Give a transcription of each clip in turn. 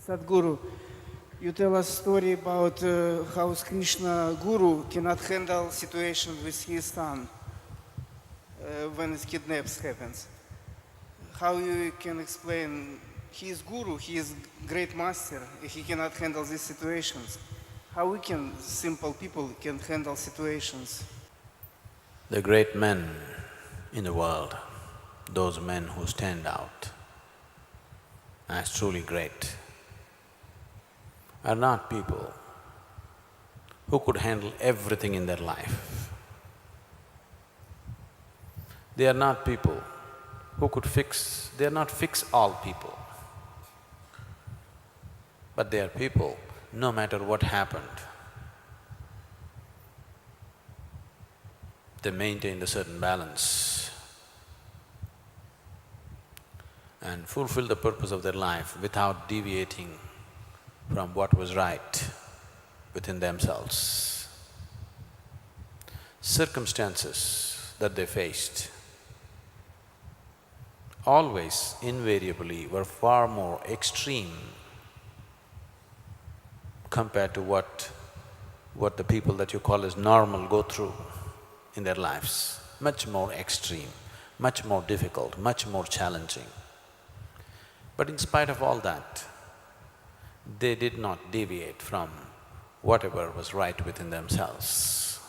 Sadhguru, you tell us story about how Krishna Guru cannot handle situation with his son when his kidnaps happens. How you can explain he is Guru, he is great master, he cannot handle these situations. How we can, simple people, can handle situations? The great men in the world, those men who stand out as truly great, are not people who could handle everything in their life. They are not people who could they are not fix-all people. But they are people, no matter what happened, they maintained a certain balance and fulfilled the purpose of their life without deviating from what was right within themselves. Circumstances that they faced always, invariably, were far more extreme compared to what the people that you call as normal go through in their lives. Much more extreme, much more difficult, much more challenging. But in spite of all that, they did not deviate from whatever was right within themselves.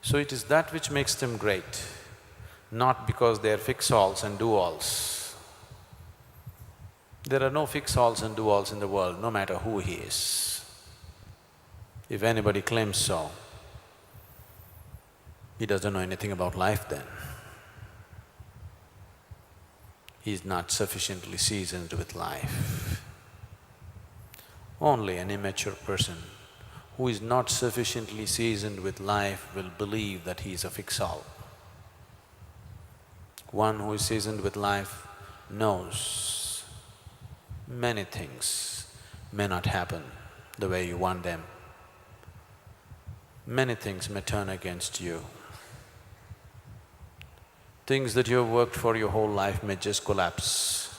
So it is that which makes them great, not because they are fix-alls and do-alls. There are no fix-alls and do-alls in the world, no matter who he is. If anybody claims so, he doesn't know anything about life then. He is not sufficiently seasoned with life. Only an immature person who is not sufficiently seasoned with life will believe that he is a fix-all. One who is seasoned with life knows many things may not happen the way you want them. Many things may turn against you. Things that you have worked for your whole life may just collapse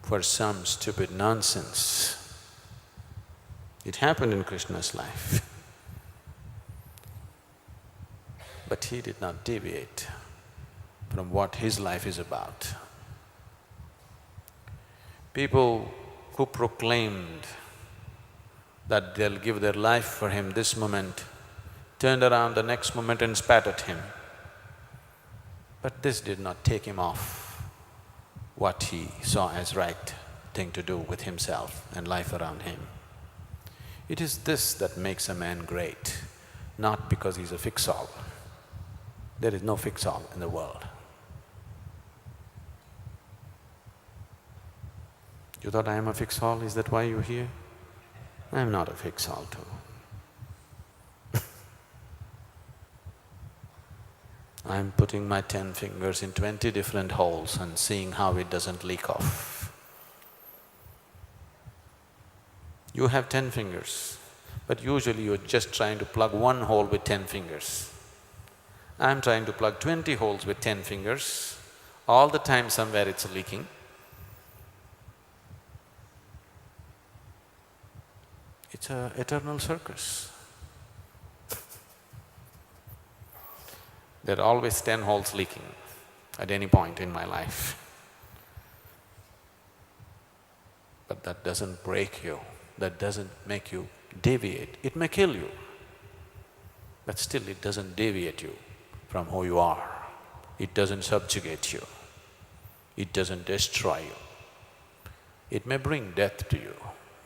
for some stupid nonsense. It happened in Krishna's life. But he did not deviate from what his life is about. People who proclaimed that they'll give their life for him this moment, turned around the next moment and spat at him. But this did not take him off what he saw as right thing to do with himself and life around him. It is this that makes a man great, not because he's a fix-all. There is no fix-all in the world. You thought I am a fix-all, is that why you're here? I am not a fix-all too. I am putting my 10 fingers in 20 different holes and seeing how it doesn't leak off. You have 10 fingers, but usually you're just trying to plug one hole with 10 fingers. I'm trying to plug 20 holes with 10 fingers. All the time somewhere it's leaking. It's an eternal circus. There are always 10 holes leaking at any point in my life. But that doesn't break you, that doesn't make you deviate. It may kill you, but still it doesn't deviate you from who you are. It doesn't subjugate you. It doesn't destroy you. It may bring death to you,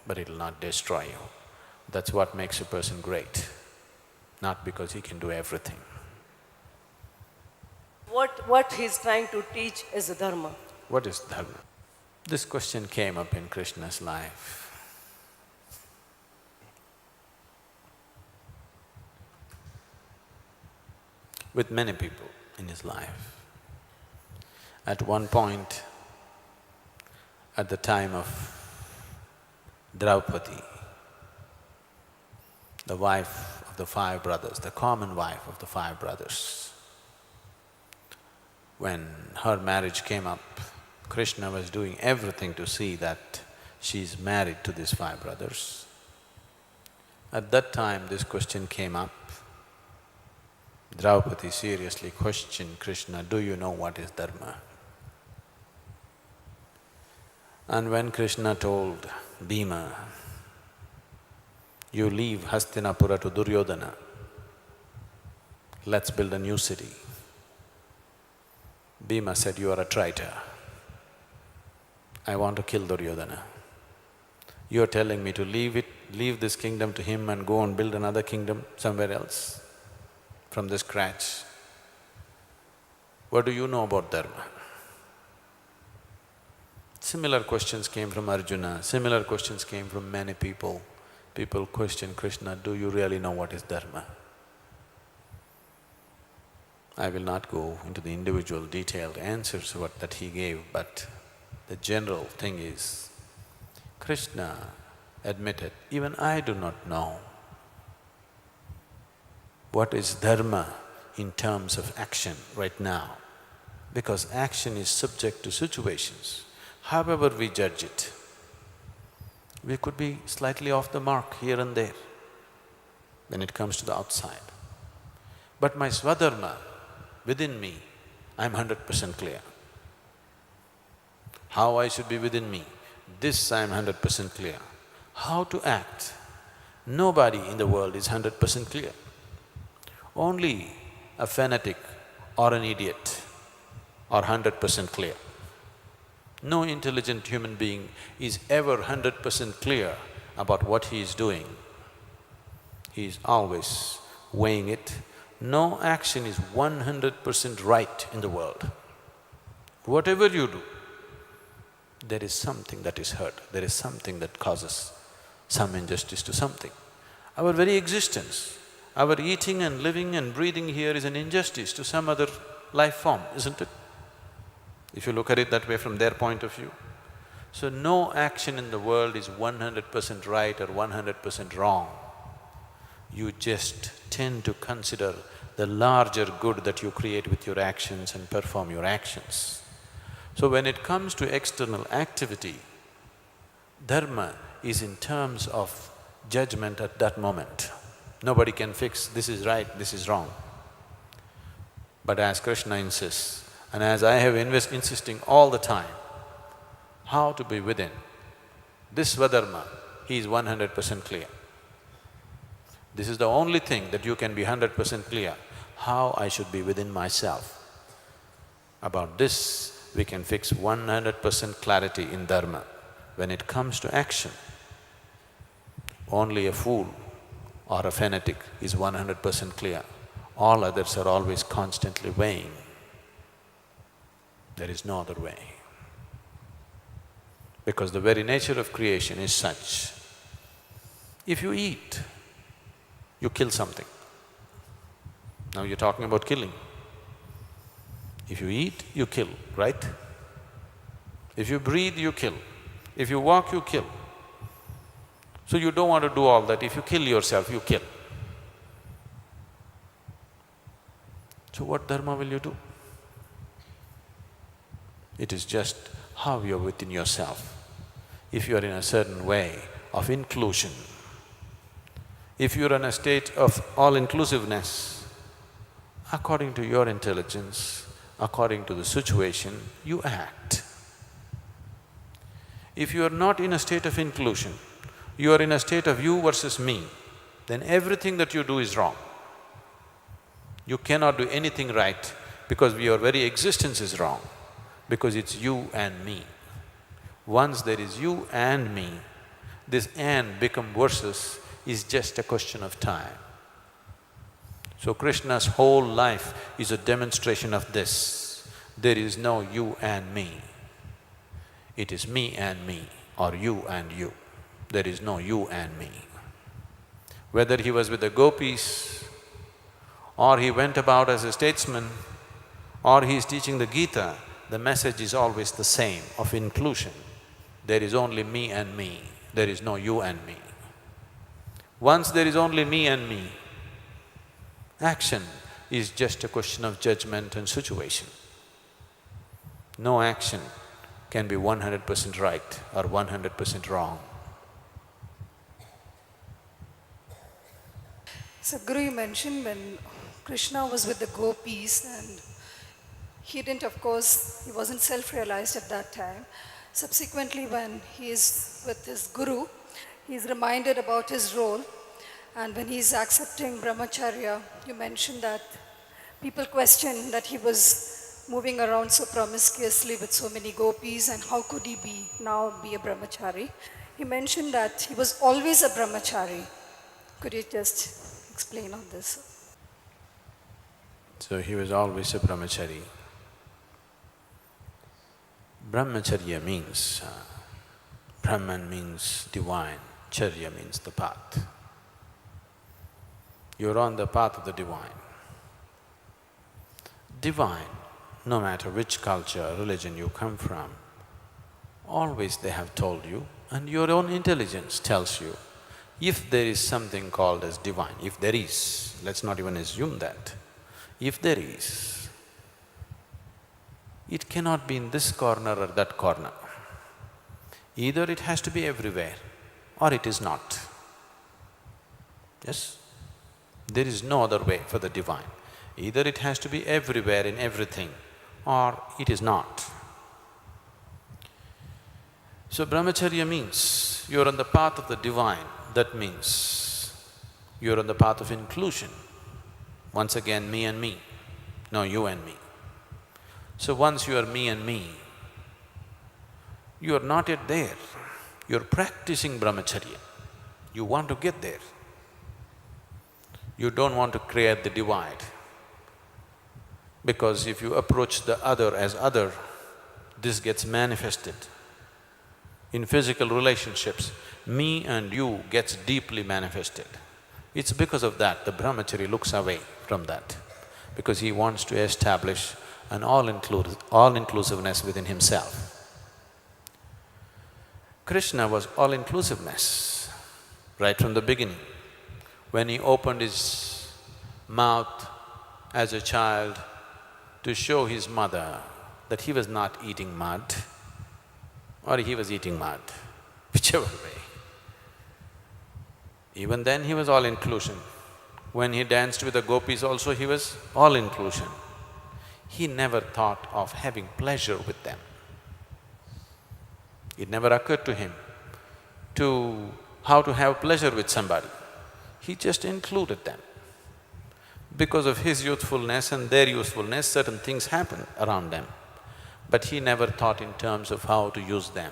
but it'll not destroy you. That's what makes a person great, not because he can do everything. What he's trying to teach is Dharma. What is Dharma? This question came up in Krishna's life. With many people in his life. At one point, at the time of Draupadi, the wife of the 5 brothers, the common wife of the 5 brothers, when her marriage came up, Krishna was doing everything to see that she is married to these 5 brothers. At that time, this question came up. Draupadi seriously questioned Krishna, do you know what is Dharma? And when Krishna told Bhima, you leave Hastinapura to Duryodhana, let's build a new city. Bhima said, you are a traitor. I want to kill Duryodhana. You are telling me to leave this kingdom to him and go and build another kingdom somewhere else from the scratch. What do you know about Dharma? Similar questions came from Arjuna, similar questions came from many people. People question Krishna, do you really know what is Dharma? I will not go into the individual detailed answers that he gave, but the general thing is, Krishna admitted, even I do not know what is Dharma in terms of action right now, because action is subject to situations. However we judge it, we could be slightly off the mark here and there when it comes to the outside. But my Swadharma, within me, I'm 100% clear. How I should be within me, this I'm 100% clear. How to act, nobody in the world is 100% clear. Only a fanatic or an idiot are 100% clear. No intelligent human being is ever 100% clear about what he is doing. He is always weighing it. No action is 100% right in the world. Whatever you do, there is something that is hurt, there is something that causes some injustice to something. Our very existence, our eating and living and breathing here is an injustice to some other life form, isn't it? If you look at it that way from their point of view. So no action in the world is 100% right or 100% wrong. You just tend to consider the larger good that you create with your actions and perform your actions. So when it comes to external activity, Dharma is in terms of judgment at that moment. Nobody can fix this is right, this is wrong. But as Krishna insists, and as I have insisting all the time, how to be within this Swadharma, he is 100% clear. This is the only thing that you can be 100% clear, how I should be within myself. About this, we can fix 100% clarity in Dharma. When it comes to action, only a fool or a fanatic is 100% clear. All others are always constantly weighing. There is no other way. Because the very nature of creation is such. If you eat, you kill something. Now you're talking about killing. If you eat, you kill, right? If you breathe, you kill. If you walk, you kill. So you don't want to do all that. If you kill yourself, you kill. So what dharma will you do? It is just how you're within yourself. If you are in a certain way of inclusion, if you're in a state of all-inclusiveness, according to your intelligence, according to the situation, you act. If you are not in a state of inclusion, you are in a state of you versus me, then everything that you do is wrong. You cannot do anything right because your very existence is wrong, because it's you and me. Once there is you and me, this and become versus is just a question of time. So Krishna's whole life is a demonstration of this. There is no you and me. It is me and me or you and you. There is no you and me. Whether he was with the gopis or he went about as a statesman or he is teaching the Gita, the message is always the same of inclusion. There is only me and me, there is no you and me. Once there is only me and me, action is just a question of judgment and situation. No action can be 100% right or 100% wrong. Sadhguru, you mentioned when Krishna was with the gopis and he didn't, of course, he wasn't self-realized at that time. Subsequently, when he is with his guru, he is reminded about his role. And when he is accepting brahmacharya, you mentioned that people questioned that he was moving around so promiscuously with so many gopis and how could he now be a brahmachari. He mentioned that he was always a brahmachari. Could you just explain on this? So he was always a brahmachari. Brahmacharya means, Brahman means divine, charya means the path. You're on the path of the divine. Divine, no matter which culture, religion you come from, always they have told you, and your own intelligence tells you, if there is something called as divine, if there is, let's not even assume that, if there is, it cannot be in this corner or that corner. Either it has to be everywhere or it is not. Yes? There is no other way for the divine. Either it has to be everywhere in everything or it is not. So brahmacharya means you're on the path of the divine, that means you're on the path of inclusion. Once again, me and me, no, you and me. So once you are me and me, you are not yet there, you're practicing brahmacharya. You want to get there. You don't want to create the divide. Because if you approach the other as other, this gets manifested. In physical relationships, me and you gets deeply manifested. It's because of that the brahmachari looks away from that, because he wants to establish an all-inclusiveness within himself. Krishna was all-inclusiveness right from the beginning. When he opened his mouth as a child to show his mother that he was not eating mud or he was eating mud, whichever way. Even then he was all-inclusion. When he danced with the gopis also he was all-inclusion. He never thought of having pleasure with them. It never occurred to him how to have pleasure with somebody. He just included them. Because of his youthfulness and their youthfulness, certain things happen around them. But he never thought in terms of how to use them.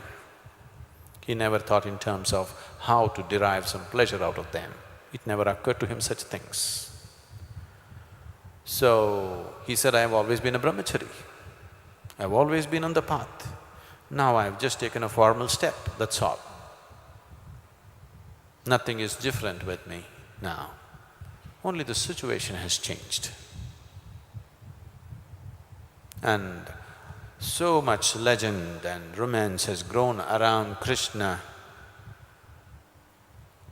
He never thought in terms of how to derive some pleasure out of them. It never occurred to him such things. So, he said, I have always been a brahmachari. I've always been on the path. Now I've just taken a formal step, that's all. Nothing is different with me now. Only the situation has changed. And so much legend and romance has grown around Krishna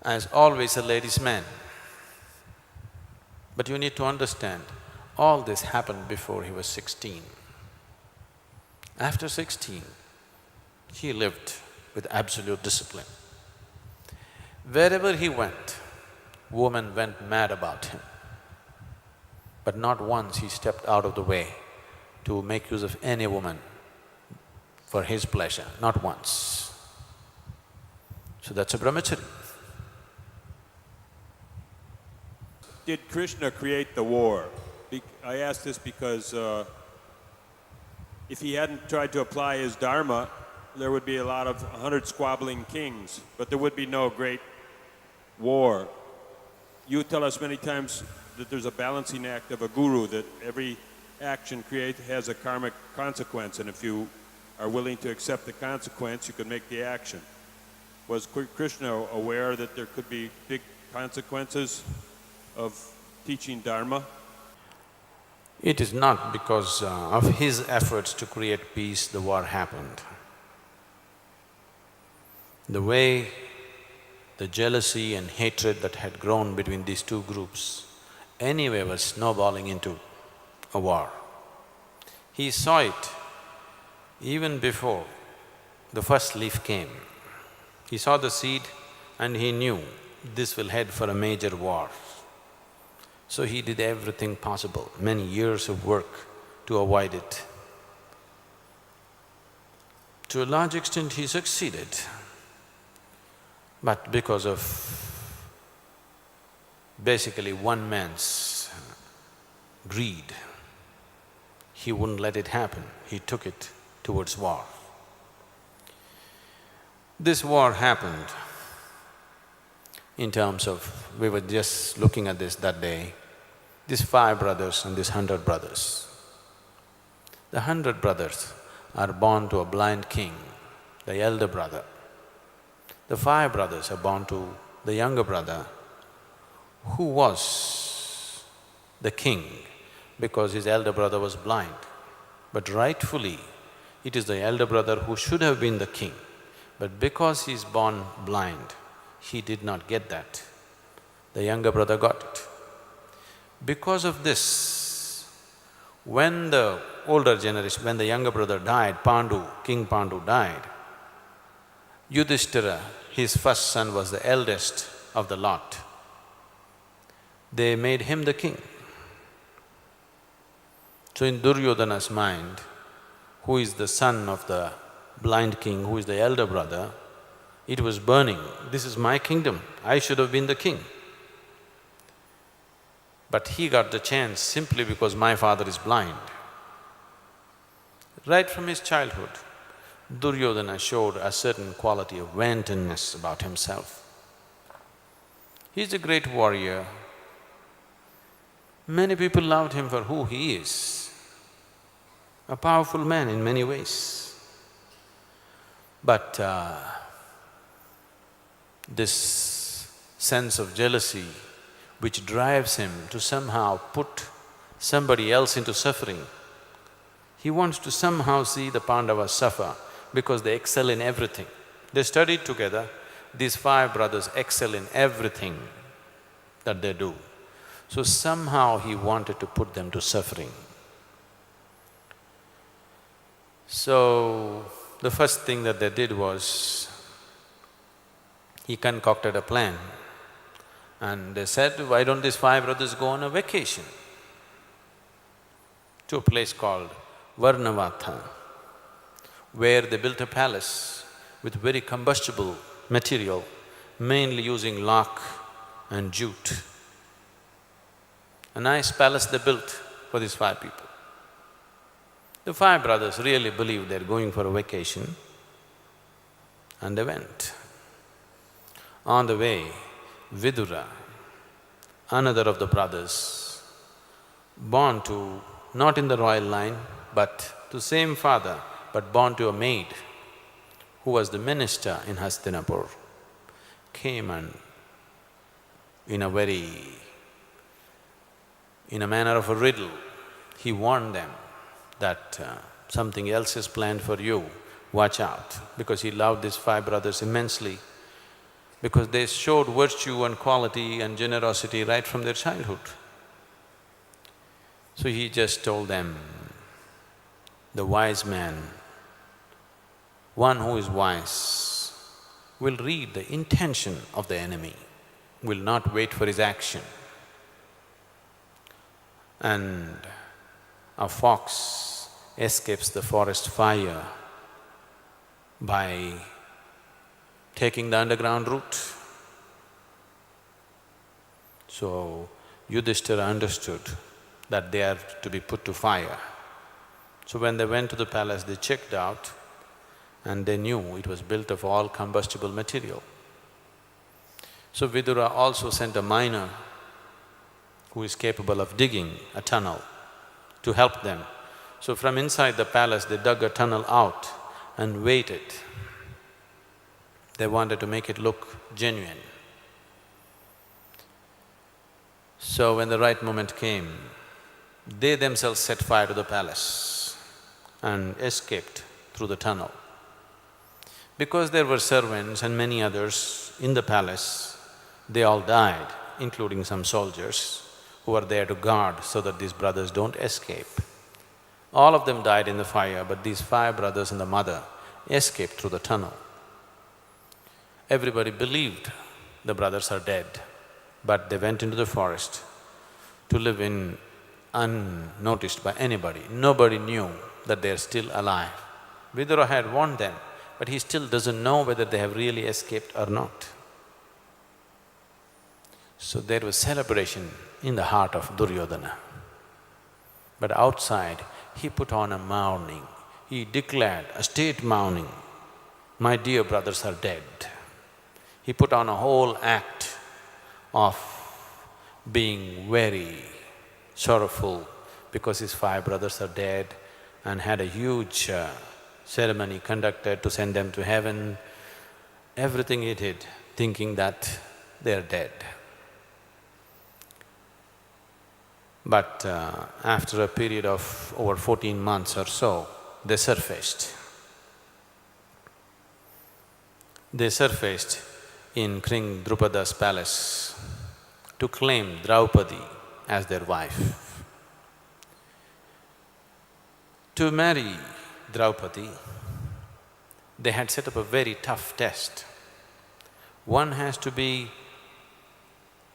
as always a ladies' man. But you need to understand, all this happened before he was 16. After 16, he lived with absolute discipline. Wherever he went, women went mad about him. But not once he stepped out of the way to make use of any woman for his pleasure, not once. So that's a brahmachari. Did Krishna create the war? I ask this because if he hadn't tried to apply his Dharma, there would be a lot of 100 squabbling kings, but there would be no great war. You tell us many times that there's a balancing act of a guru, that every action has a karmic consequence, and if you are willing to accept the consequence, you can make the action. Was Krishna aware that there could be big consequences of teaching Dharma? It is not because of his efforts to create peace the war happened. The way the jealousy and hatred that had grown between these two groups anyway was snowballing into a war. He saw it even before the first leaf came. He saw the seed and he knew this will head for a major war. So he did everything possible, many years of work to avoid it. To a large extent he succeeded, but because of basically one man's greed, he wouldn't let it happen, he took it towards war. This war happened in terms of, we were just looking at this that day, these 5 brothers and these 100 brothers. The 100 brothers are born to a blind king, the elder brother. The 5 brothers are born to the younger brother, who was the king because his elder brother was blind. But rightfully, it is the elder brother who should have been the king. But because he is born blind, he did not get that. The younger brother got it. Because of this, when the older generation, when the younger brother died, King Pandu died, Yudhishthira, his first son, was the eldest of the lot. They made him the king. So in Duryodhana's mind, who is the son of the blind king, who is the elder brother, it was burning, this is my kingdom, I should have been the king. But he got the chance simply because my father is blind. Right from his childhood, Duryodhana showed a certain quality of wantonness about himself. He's a great warrior. Many people loved him for who he is, a powerful man in many ways. But this sense of jealousy which drives him to somehow put somebody else into suffering, he wants to somehow see the Pandavas suffer because they excel in everything. They studied together, these 5 brothers excel in everything that they do. So somehow he wanted to put them to suffering. So the first thing that they did was, he concocted a plan and they said, why don't these 5 brothers go on a vacation to a place called Varnavatha, where they built a palace with very combustible material, mainly using lark and jute. A nice palace they built for these 5 people. The 5 brothers really believed they're going for a vacation and they went. On the way, Vidura, another of the brothers, born to, not in the royal line, but to same father, but born to a maid who was the minister in Hastinapur, came and in a manner of a riddle, he warned them that something else is planned for you, watch out, because he loved these 5 brothers immensely, because they showed virtue and quality and generosity right from their childhood. So he just told them, the wise man, one who is wise, will read the intention of the enemy, will not wait for his action. And a fox escapes the forest fire by taking the underground route. So Yudhishthira understood that they are to be put to fire. So when they went to the palace, they checked out and they knew it was built of all combustible material. So Vidura also sent a miner who is capable of digging a tunnel to help them. So from inside the palace, they dug a tunnel out and waited. They wanted to make it look genuine. So when the right moment came, they themselves set fire to the palace and escaped through the tunnel. Because there were servants and many others in the palace, they all died, including some soldiers who were there to guard so that these brothers don't escape. All of them died in the fire, but these 5 brothers and the mother escape through the tunnel. Everybody believed the brothers are dead, but they went into the forest to live in unnoticed by anybody. Nobody knew that they are still alive. Vidura had warned them, but he still doesn't know whether they have really escaped or not. So there was celebration in the heart of Duryodhana. But outside, he put on a mourning. He declared a state mourning, my dear brothers are dead. He put on a whole act of being very sorrowful because his 5 brothers are dead, and had a huge ceremony conducted to send them to heaven. Everything he did, thinking that they are dead. But after a period of over 14 months or so, they surfaced. They surfaced in King Drupada's palace to claim Draupadi as their wife. To marry Draupadi, they had set up a very tough test. One has to be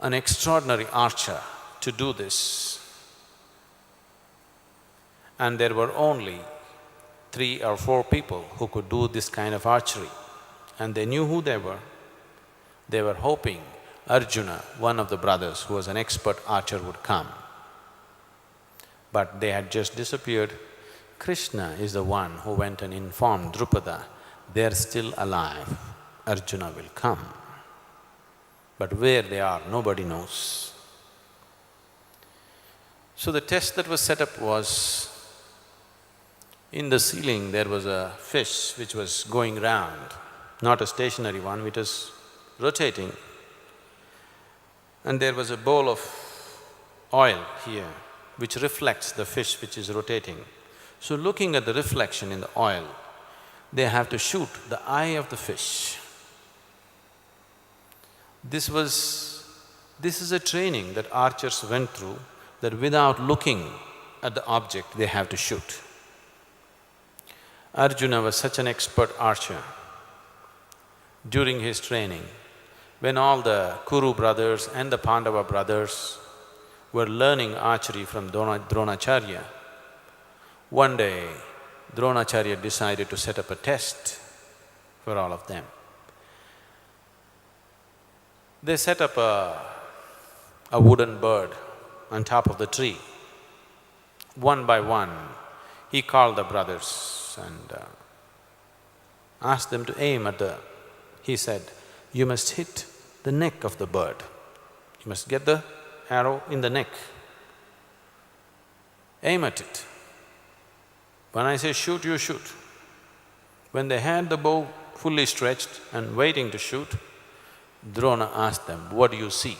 an extraordinary archer to do this. And there were only 3 or 4 people who could do this kind of archery, and they knew who they were. They were hoping Arjuna, one of the brothers who was an expert archer, would come. But they had just disappeared. Krishna is the one who went and informed Drupada, they are still alive, Arjuna will come. But where they are, nobody knows. So the test that was set up was, in the ceiling there was a fish which was going round, not a stationary one, it was rotating. And there was a bowl of oil here which reflects the fish which is rotating. So looking at the reflection in the oil, they have to shoot the eye of the fish. This is a training that archers went through, that without looking at the object, they have to shoot. Arjuna was such an expert archer. During his training, when all the Kuru brothers and the Pandava brothers were learning archery from Dronacharya, one day Dronacharya decided to set up a test for all of them. They set up a wooden bird on top of the tree. One by one, he called the brothers and asked them to aim at the… He said, you must hit the neck of the bird. You must get the arrow in the neck. Aim at it. When I say shoot, you shoot. When they had the bow fully stretched and waiting to shoot, Drona asked them, what do you see?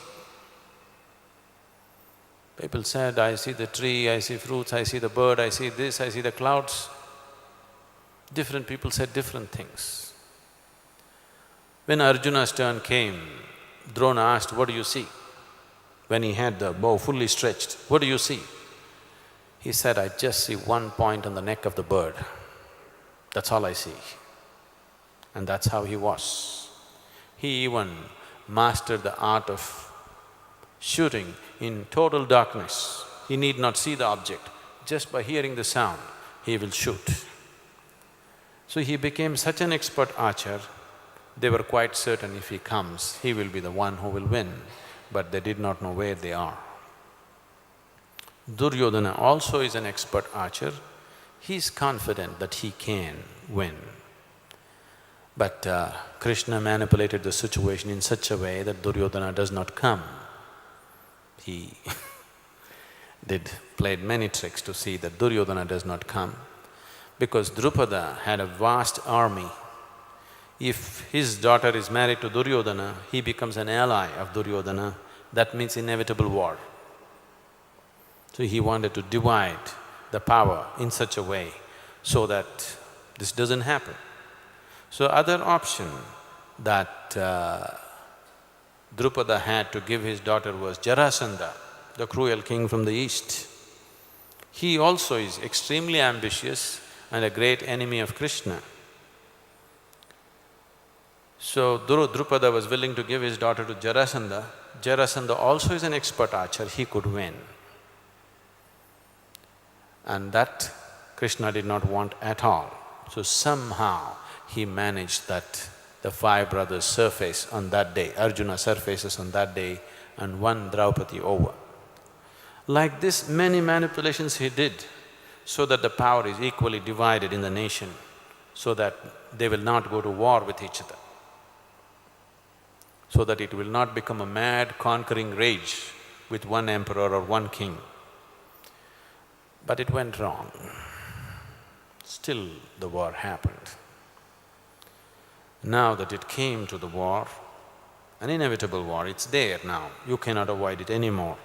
People said, I see the tree, I see fruits, I see the bird, I see this, I see the clouds. Different people said different things. When Arjuna's turn came, Drona asked, what do you see? When he had the bow fully stretched, what do you see? He said, I just see one point on the neck of the bird. That's all I see. And that's how he was. He even mastered the art of shooting in total darkness. He need not see the object. Just by hearing the sound, he will shoot. So he became such an expert archer, they were quite certain if he comes, he will be the one who will win, but they did not know where they are. Duryodhana also is an expert archer. He is confident that he can win. But Krishna manipulated the situation in such a way that Duryodhana does not come. He played many tricks to see that Duryodhana does not come. Because Drupada had a vast army. If his daughter is married to Duryodhana, he becomes an ally of Duryodhana, that means inevitable war. So he wanted to divide the power in such a way so that this doesn't happen. So other option that Drupada had to give his daughter was Jarasandha, the cruel king from the east. He also is extremely ambitious and a great enemy of Krishna. So Drupada was willing to give his daughter to Jarasandha. Jarasandha also is an expert archer, he could win. And that Krishna did not want at all. So somehow he managed that the five brothers surface on that day, Arjuna surfaces on that day and won Draupadi over. Like this, many manipulations he did so that the power is equally divided in the nation, so that they will not go to war with each other, so that it will not become a mad conquering rage with one emperor or one king. But it went wrong. Still the war happened. Now that it came to the war, an inevitable war, it's there now, you cannot avoid it anymore.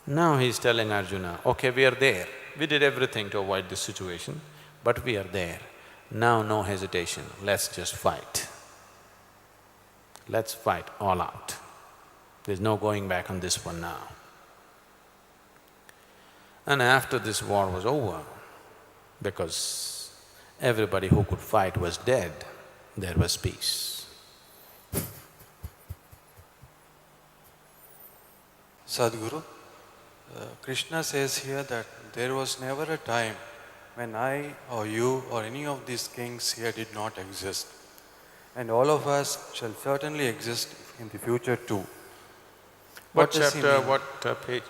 Now he's telling Arjuna, okay, we are there, we did everything to avoid this situation, but we are there. Now no hesitation, let's just fight. Let's fight all out. There's no going back on this one now. And after this war was over, because everybody who could fight was dead, there was peace. Sadhguru, Krishna says here that there was never a time when I or you or any of these kings here did not exist. And all of us shall certainly exist in the future too. What does he chapter, mean? what page?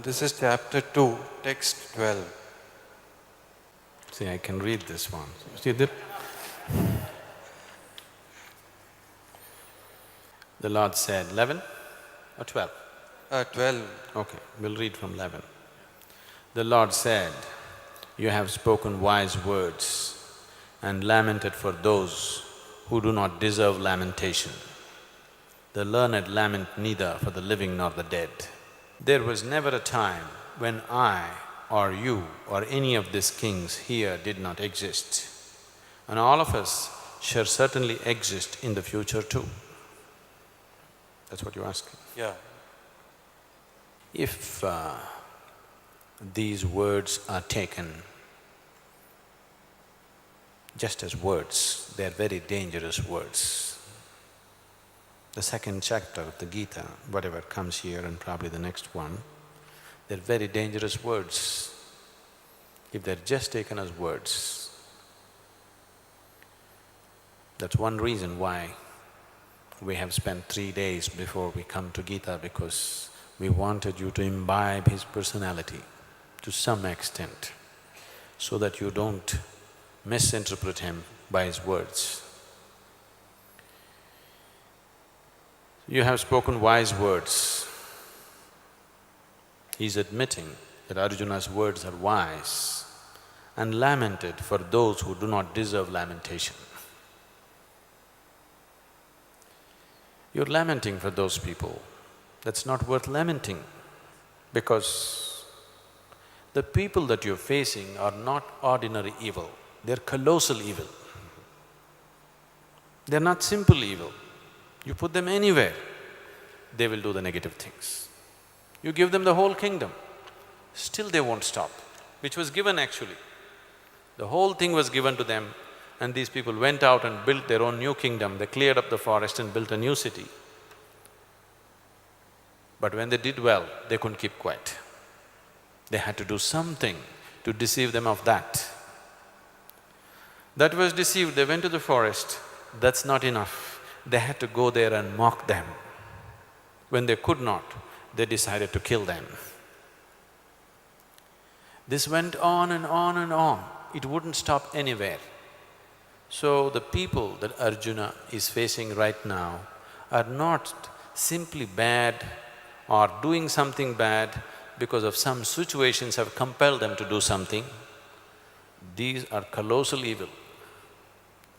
This is chapter 2, text 12. See, I can read this one. See that? The Lord said 11 or 12? 12. Okay, we'll read from 11. The Lord said, "You have spoken wise words and lamented for those who do not deserve lamentation. The learned lament neither for the living nor the dead. There was never a time when I or you or any of these kings here did not exist, and all of us shall certainly exist in the future too." That's what you're asking. Yeah. If these words are taken just as words, they are very dangerous words. The second chapter of the Gita, whatever comes here and probably the next one, they're very dangerous words. If they're just taken as words, that's one reason why we have spent 3 days before we come to Gita, because we wanted you to imbibe his personality to some extent, so that you don't misinterpret him by his words. You have spoken wise words. He's admitting that Arjuna's words are wise and lamented for those who do not deserve lamentation. You're lamenting for those people. That's not worth lamenting, because the people that you're facing are not ordinary evil, they're colossal evil. They're not simple evil. You put them anywhere, they will do the negative things. You give them the whole kingdom, still they won't stop, which was given actually. The whole thing was given to them, and these people went out and built their own new kingdom. They cleared up the forest and built a new city. But when they did well, they couldn't keep quiet. They had to do something to deceive them of that. That was deceived, they went to the forest, that's not enough. They had to go there and mock them. When they could not, they decided to kill them. This went on and on and on, it wouldn't stop anywhere. So the people that Arjuna is facing right now are not simply bad or doing something bad because of some situations have compelled them to do something. These are colossal evil.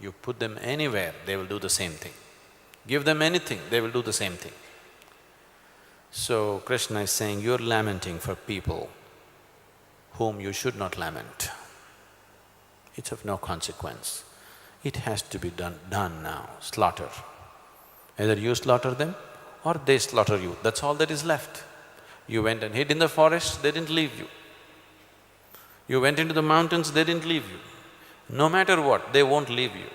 You put them anywhere, they will do the same thing. Give them anything, they will do the same thing. So Krishna is saying, you're lamenting for people whom you should not lament. It's of no consequence. It has to be done now, slaughter. Either you slaughter them or they slaughter you, that's all that is left. You went and hid in the forest, they didn't leave you. You went into the mountains, they didn't leave you. No matter what, they won't leave you.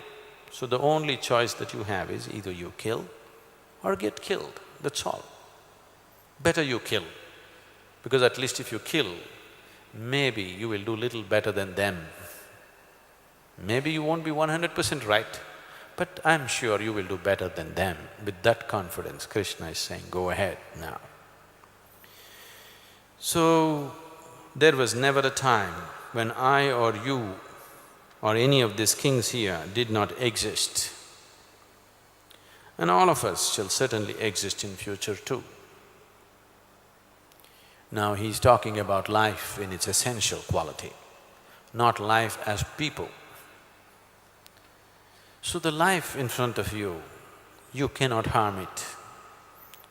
So the only choice that you have is either you kill or get killed, that's all. Better you kill, because at least if you kill, maybe you will do little better than them. Maybe you won't be 100% right, but I'm sure you will do better than them. With that confidence, Krishna is saying, go ahead now. So, there was never a time when I or you or any of these kings here did not exist. And all of us shall certainly exist in future too. Now he's talking about life in its essential quality, not life as people. So the life in front of you, you cannot harm it.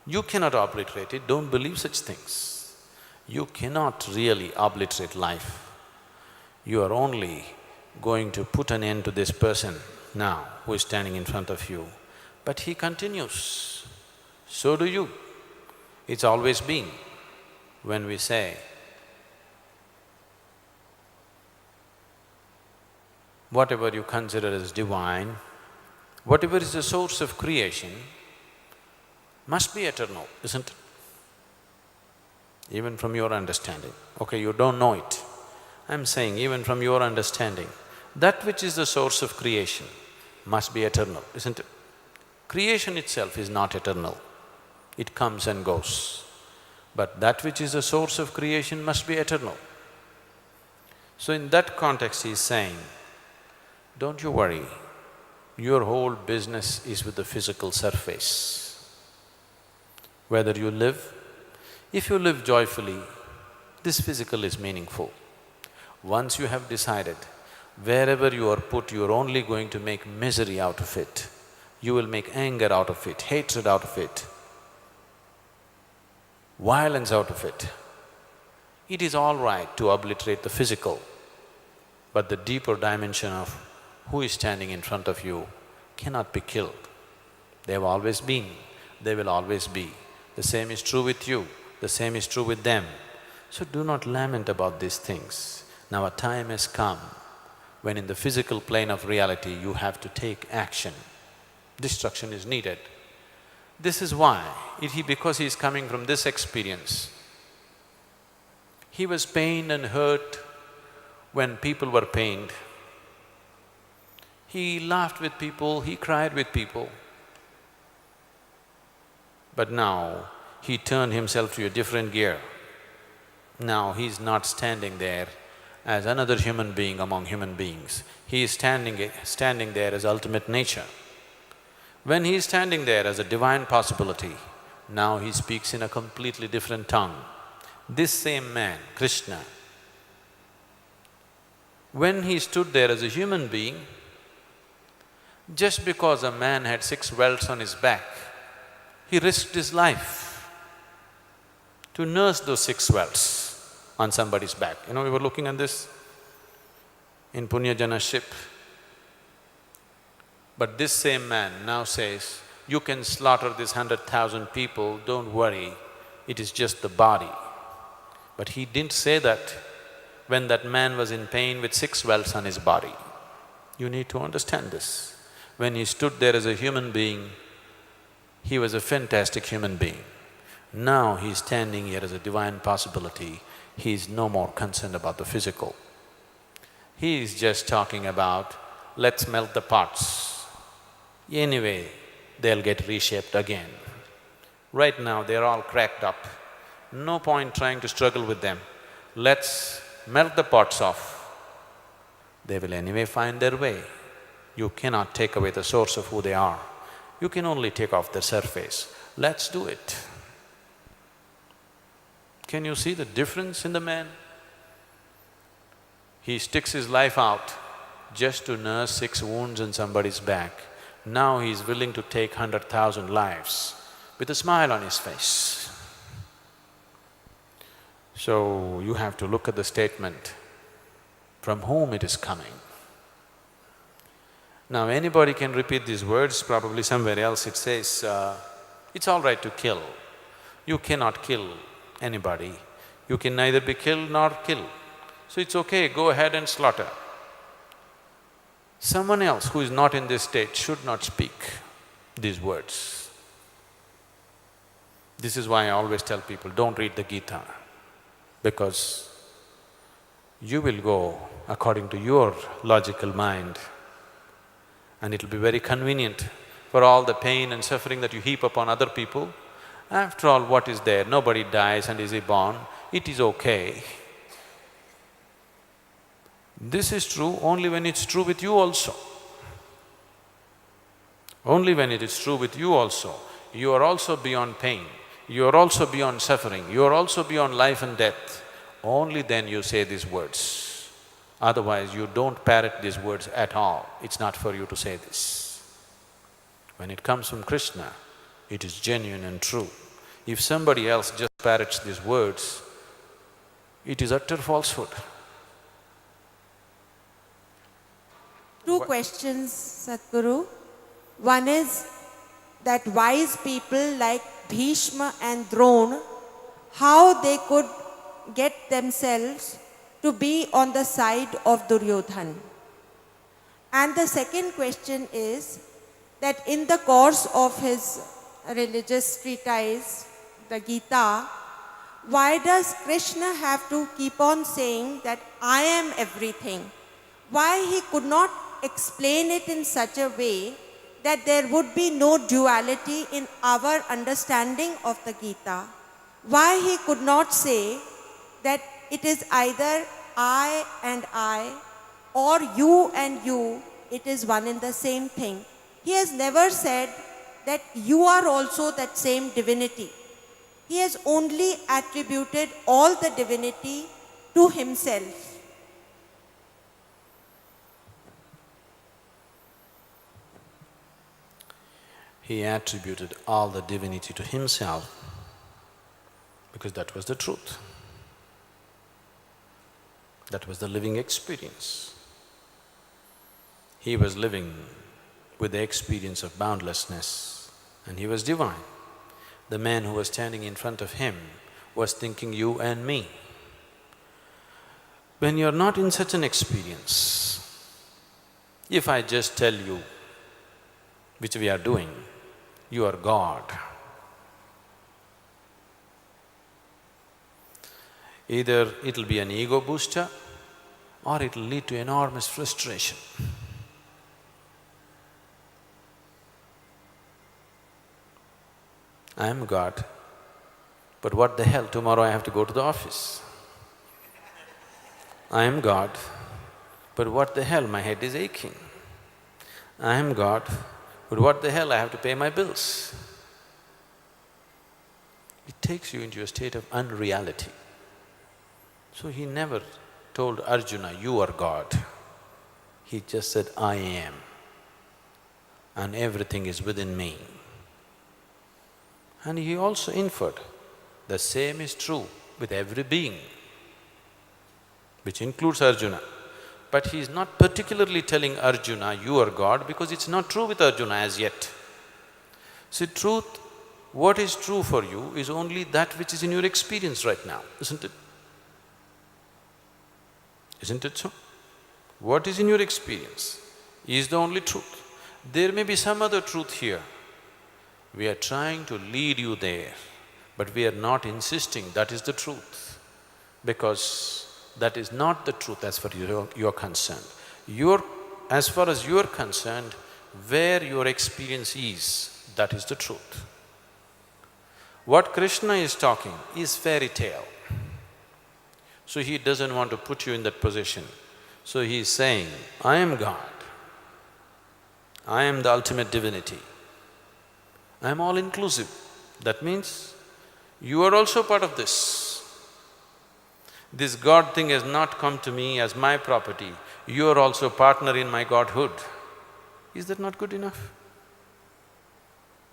You cannot obliterate it, don't believe such things. You cannot really obliterate life. You are only going to put an end to this person now who is standing in front of you. But he continues, so do you. It's always been. When we say, whatever you consider as divine, whatever is the source of creation, must be eternal, isn't it? Even from your understanding. Okay, you don't know it. I'm saying even from your understanding, that which is the source of creation must be eternal, isn't it? Creation itself is not eternal, it comes and goes. But that which is the source of creation must be eternal. So in that context he's saying, don't you worry, your whole business is with the physical surface. Whether you live, if you live joyfully, this physical is meaningful. Once you have decided, wherever you are put, you are only going to make misery out of it. You will make anger out of it, hatred out of it, violence out of it. It is all right to obliterate the physical, but the deeper dimension of who is standing in front of you cannot be killed. They have always been, they will always be. The same is true with you, the same is true with them. So do not lament about these things. Now a time has come when in the physical plane of reality you have to take action. Destruction is needed. This is why, because he is coming from this experience, he was pained and hurt when people were pained. He laughed with people, he cried with people. But now, he turned himself to a different gear. Now he's not standing there as another human being among human beings. He is standing there as ultimate nature. When he is standing there as a divine possibility, now he speaks in a completely different tongue. This same man, Krishna, when he stood there as a human being, just because a man had 6 welts on his back, he risked his life to nurse those 6 welts on somebody's back. You know, we were looking at this in Punyajana's ship. But this same man now says, you can slaughter this 100,000 people, don't worry, it is just the body. But he didn't say that when that man was in pain with 6 welts on his body. You need to understand this. When he stood there as a human being, he was a fantastic human being. Now he's standing here as a divine possibility, he is no more concerned about the physical. He is just talking about, let's melt the pots. Anyway, they'll get reshaped again. Right now, they're all cracked up. No point trying to struggle with them. Let's melt the pots off. They will anyway find their way. You cannot take away the source of who they are. You can only take off the surface. Let's do it. Can you see the difference in the man? He sticks his life out just to nurse 6 wounds on somebody's back. Now he's willing to take 100,000 lives with a smile on his face. So you have to look at the statement, from whom it is coming. Now anybody can repeat these words, probably somewhere else it says, it's all right to kill. You cannot kill anybody. You can neither be killed nor kill. So it's okay, go ahead and slaughter. Someone else who is not in this state should not speak these words. This is why I always tell people, don't read the Gita, because you will go according to your logical mind and it'll be very convenient for all the pain and suffering that you heap upon other people. After all, what is there? Nobody dies and is born, it is okay. This is true only when it's true with you also. Only when it is true with you also. You are also beyond pain, you are also beyond suffering, you are also beyond life and death. Only then you say these words. Otherwise, you don't parrot these words at all. It's not for you to say this. When it comes from Krishna, it is genuine and true. If somebody else just parrots these words, it is utter falsehood. Two questions, Sadhguru. One is that wise people like Bhishma and Drona, how they could get themselves to be on the side of Duryodhana. And the second question is that in the course of his religious treatise, the Gita, why does Krishna have to keep on saying that I am everything? Why he could not explain it in such a way that there would be no duality in our understanding of the Gita? Why he could not say that it is either I and I or you and you, it is one and the same thing? He has never said that you are also that same divinity. He has only attributed all the divinity to himself. He attributed all the divinity to himself because that was the truth. That was the living experience. He was living with the experience of boundlessness and he was divine. The man who was standing in front of him was thinking you and me. When you're not in such an experience, if I just tell you, which we are doing, you are God. Either it'll be an ego booster or it'll lead to enormous frustration. I am God, but what the hell, tomorrow I have to go to the office. I am God, but what the hell, my head is aching. I am God, but what the hell, I have to pay my bills. It takes you into a state of unreality. So he never told Arjuna, you are God. He just said, I am, and everything is within me. And he also inferred, the same is true with every being, which includes Arjuna. But he is not particularly telling Arjuna, you are God, because it's not true with Arjuna as yet. See, truth, what is true for you is only that which is in your experience right now, isn't it? Isn't it so? What is in your experience is the only truth. There may be some other truth here. We are trying to lead you there, but we are not insisting that is the truth, because that is not the truth as far as you're concerned. As far as you're concerned, where your experience is, that is the truth. What Krishna is talking is fairy tale. So he doesn't want to put you in that position. So he is saying, I am God, I am the ultimate divinity, I am all-inclusive. That means you are also part of this. This God thing has not come to me as my property, you are also partner in my Godhood. Is that not good enough?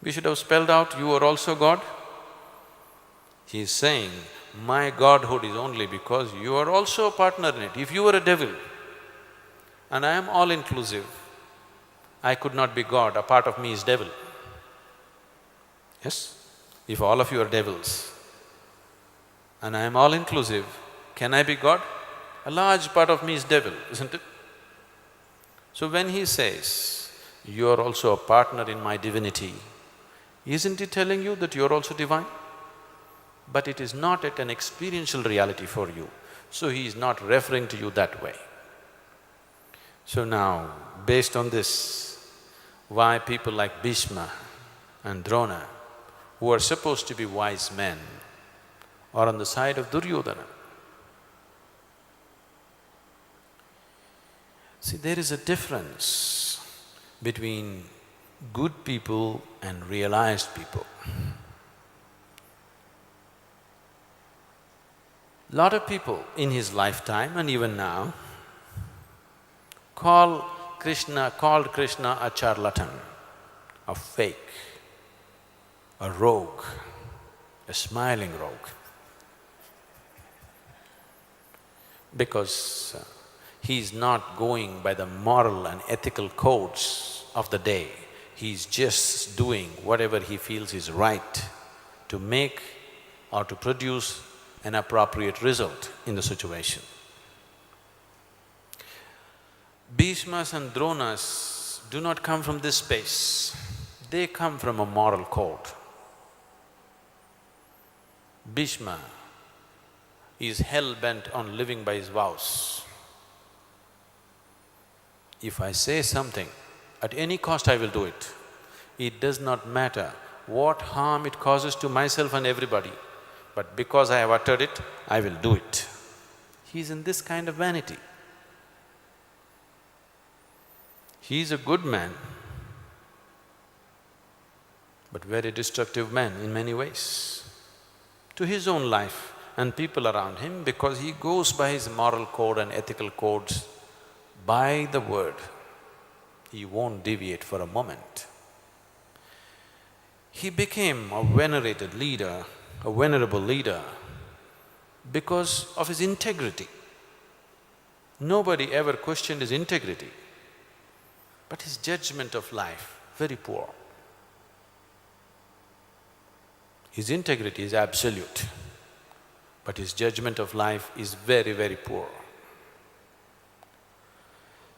We should have spelled out, you are also God. He is saying, my Godhood is only because you are also a partner in it. If you were a devil and I am all-inclusive, I could not be God, a part of me is devil. Yes? If all of you are devils and I am all-inclusive, can I be God? A large part of me is devil, isn't it? So when he says, you are also a partner in my divinity, isn't he telling you that you are also divine? But it is not at an experiential reality for you, so he is not referring to you that way. So now, based on this, why people like Bhishma and Drona, who are supposed to be wise men, are on the side of Duryodhana? See, there is a difference between good people and realized people. Lot of people in his lifetime and even now called Krishna a charlatan, a fake, a rogue, a smiling rogue. Because he's not going by the moral and ethical codes of the day. He's just doing whatever he feels is right to make or to produce an appropriate result in the situation. Bhishmas and Dronas do not come from this space, they come from a moral code. Bhishma is hell-bent on living by his vows. If I say something, at any cost I will do it. It does not matter what harm it causes to myself and everybody, but because I have uttered it, I will do it. He is in this kind of vanity. He is a good man, but very destructive man in many ways, to his own life and people around him, because he goes by his moral code and ethical codes by the word. He won't deviate for a moment. He became a venerated leader, a venerable leader, because of his integrity. Nobody ever questioned his integrity, but his judgment of life, very poor. His integrity is absolute, but his judgment of life is very, very poor.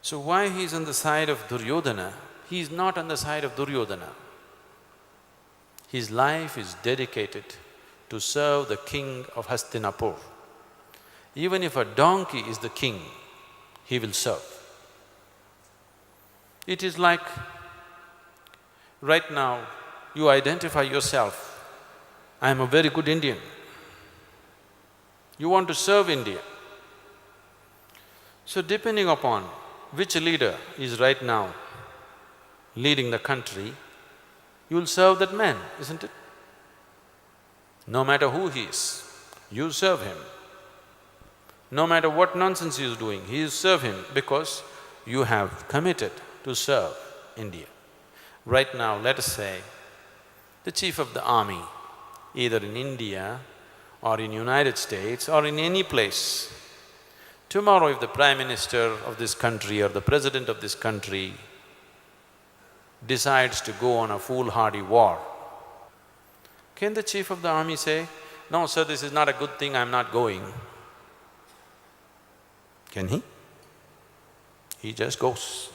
So why he is on the side of Duryodhana? He is not on the side of Duryodhana. His life is dedicated to serve the king of Hastinapur. Even if a donkey is the king, he will serve. It is like, right now, you identify yourself, I am a very good Indian. You want to serve India. So depending upon which leader is right now leading the country, you will serve that man, isn't it? No matter who he is, you serve him. No matter what nonsense he is doing, you serve him because you have committed to serve India. Right now, let us say, the chief of the army, either in India or in United States or in any place, tomorrow if the Prime Minister of this country or the President of this country decides to go on a foolhardy war, can the chief of the army say, no sir, this is not a good thing, I'm not going? Can he? He just goes.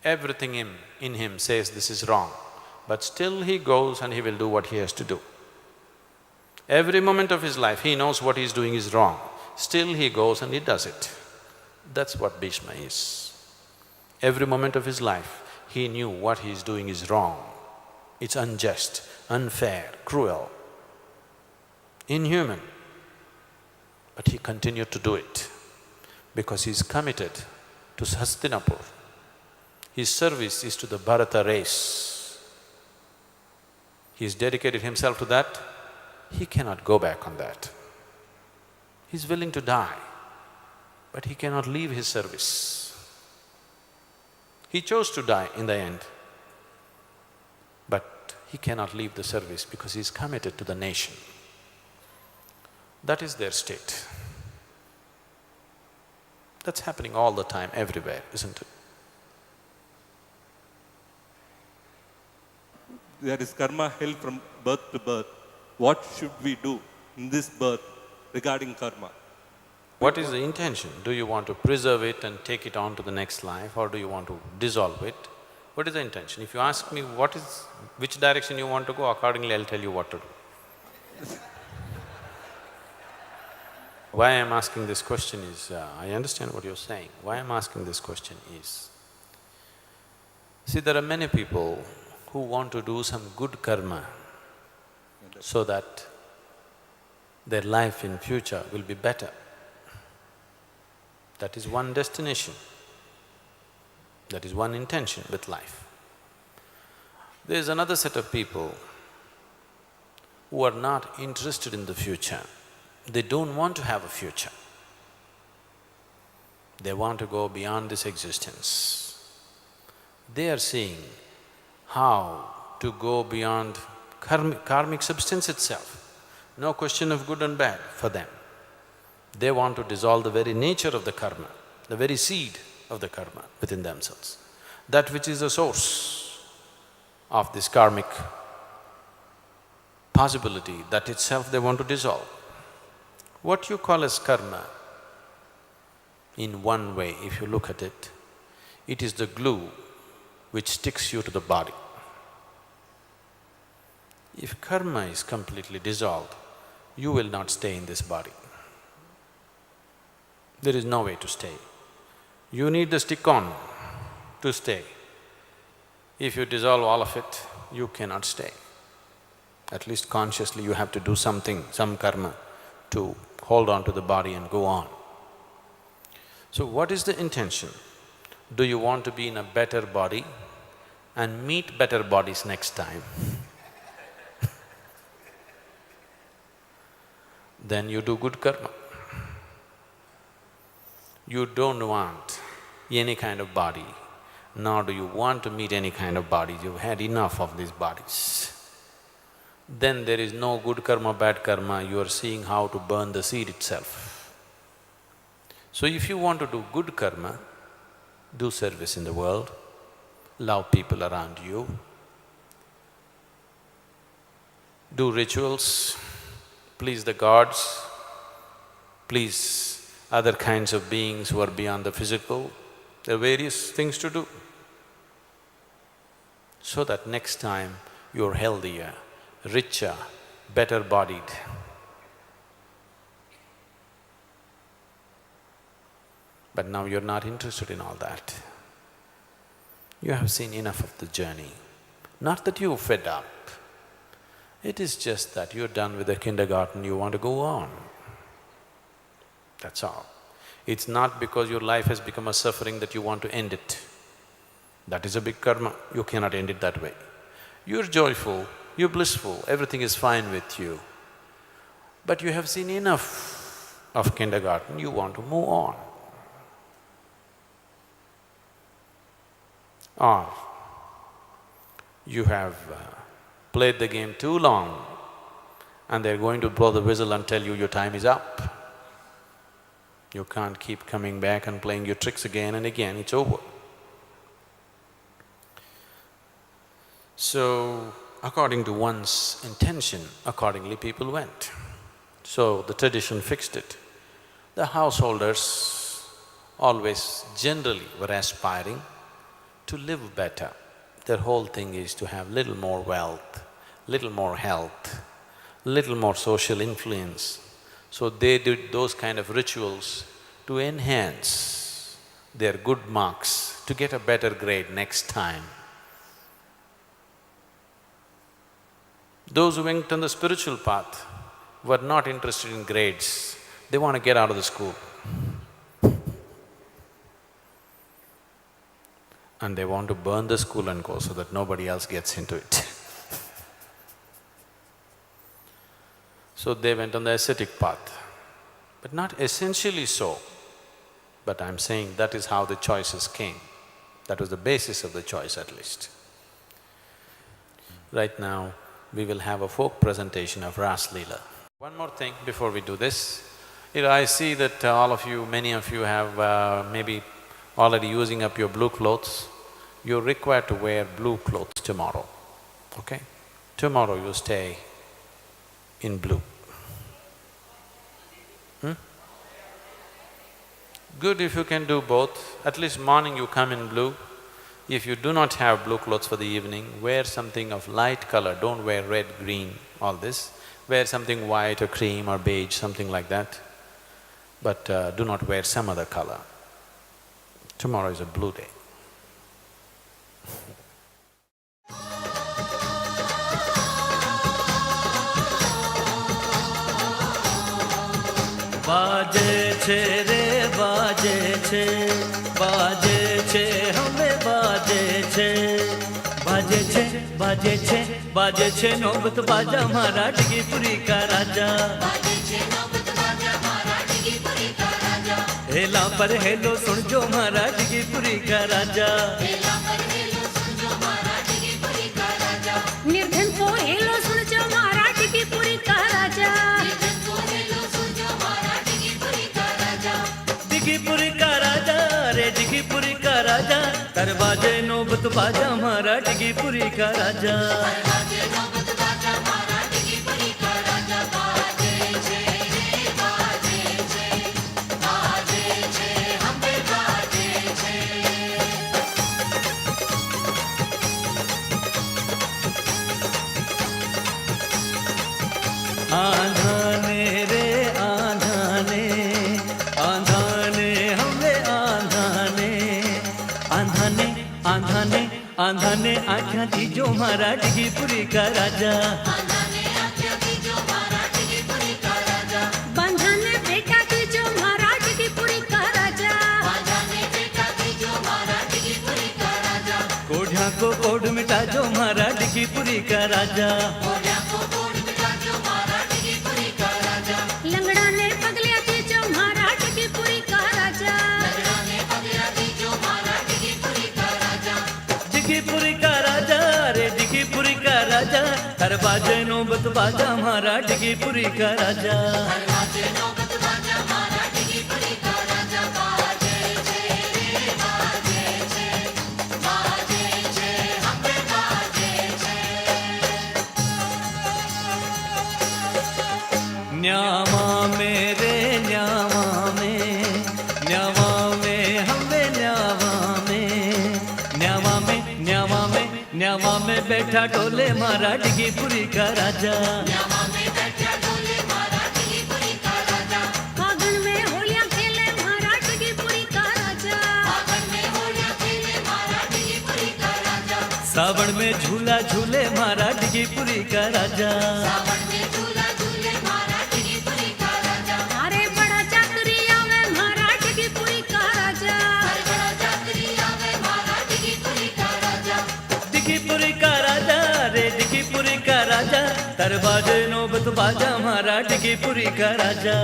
Everything in him says this is wrong, but still he goes and he will do what he has to do. Every moment of his life, he knows what he's doing is wrong, still he goes and he does it. That's what Bhishma is. Every moment of his life, he knew what he's doing is wrong. It's unjust, unfair, cruel, inhuman, but he continued to do it because he's committed to Hastinapur. His service is to the Bharata race. He's dedicated himself to that, he cannot go back on that. He's willing to die, but he cannot leave his service. He chose to die in the end, but he cannot leave the service because he's committed to the nation. That is their state. That's happening all the time, everywhere, isn't it? There is karma held from birth to birth. What should we do in this birth regarding karma? What is the intention? Do you want to preserve it and take it on to the next life, or do you want to dissolve it? What is the intention? If you ask me which direction you want to go, accordingly I'll tell you what to do. Why I'm asking this question is, I understand what you're saying. Why I'm asking this question is, see, there are many people who want to do some good karma so that their life in future will be better. That is one destination. That is one intention with life. There is another set of people who are not interested in the future. They don't want to have a future. They want to go beyond this existence. They are seeing how to go beyond karmic substance itself. No question of good and bad for them. They want to dissolve the very nature of the karma, the very seed of the karma within themselves. That which is the source of this karmic possibility, that itself they want to dissolve. What you call as karma, in one way, if you look at it, it is the glue which sticks you to the body. If karma is completely dissolved, you will not stay in this body. There is no way to stay. You need the stick-on to stay. If you dissolve all of it, you cannot stay. At least consciously you have to do something, some karma, to hold on to the body and go on. So what is the intention? Do you want to be in a better body and meet better bodies next time? Then you do good karma. You don't want any kind of body, nor do you want to meet any kind of bodies. You've had enough of these bodies. Then there is no good karma, bad karma, you are seeing how to burn the seed itself. So if you want to do good karma, do service in the world, love people around you, do rituals, please the gods, please other kinds of beings who are beyond the physical. There are various things to do, so that next time you're healthier, richer, better bodied. But now you're not interested in all that. You have seen enough of the journey. Not that you're fed up, it is just that you're done with the kindergarten, you want to go on. That's all. It's not because your life has become a suffering that you want to end it. That is a big karma, you cannot end it that way. You're joyful, you're blissful, everything is fine with you. But you have seen enough of kindergarten, you want to move on. Or you have played the game too long and they're going to blow the whistle and tell you your time is up. You can't keep coming back and playing your tricks again and again, it's over. So, according to one's intention, accordingly people went. So, the tradition fixed it. The householders always generally were aspiring to live better. Their whole thing is to have little more wealth, little more health, little more social influence. So they did those kind of rituals to enhance their good marks, to get a better grade next time. Those who went on the spiritual path were not interested in grades, they want to get out of the school. And they want to burn the school and go so that nobody else gets into it. So they went on the ascetic path, but not essentially so. But I'm saying that is how the choices came. That was the basis of the choice at least. Right now, we will have a folk presentation of Ras Leela. One more thing before we do this. I see that all of you, many of you have maybe already using up your blue clothes. You're required to wear blue clothes tomorrow, okay? Tomorrow you stay in blue. Good if you can do both. At least morning you come in blue. If you do not have blue clothes for the evening, wear something of light color, don't wear red, green, all this. Wear something white or cream or beige, something like that. But do not wear some other color. Tomorrow is a blue day. बाजे छे रे बाजे छे हमें बाजे छे बाजे छे नौबत बाजा मारा डिगीपुरी का राजा हेला पर हेलो सुन जो मारा डिगीपुरी का राजा निर्धन को हेलो सुन जो मारा डिगीपुरी का राजा डिगीपुरी का राजा रे डिगीपुरी का राजा दरवाजे नौबत बाजा मारा डिगीपुरी का राजा आंधाने रे आंधाने आंधाने हमें आंधाने आंधाने आंधाने आंधाने आख्या दीजो मारा डिगीपुरी का राजा बंधने बेटा दीजो मारा डिगीपुरी का राजा कोढ़िया को कोढ़ मिटा जो मारा डिगीपुरी का राजा लंगड़ा ने पगलिया दीजो मारा डिगीपुरी का राजा डिगीपुरी का राजा रे डिगीपुरी का राजा दरवाजे नौबत बाजा मारा डिगीपुरी का राजा न्यावा मेरे न्यावा में हमें न्यावा में बैठा डोले मारा डिगीपुरी का राजा फागुन में होलियां खेले मारा डिगीपुरी का राजा सावन में झूला झूले मारा डिगीपुरी का राजा अरे बड़ा चाकरी आवे मारा डिगीपुरी का राजा डिगीपुरी का राजा रे डिगीपुरी का राजा दरवाजे नौबत बाजा मारा डिगीपुरी का राजा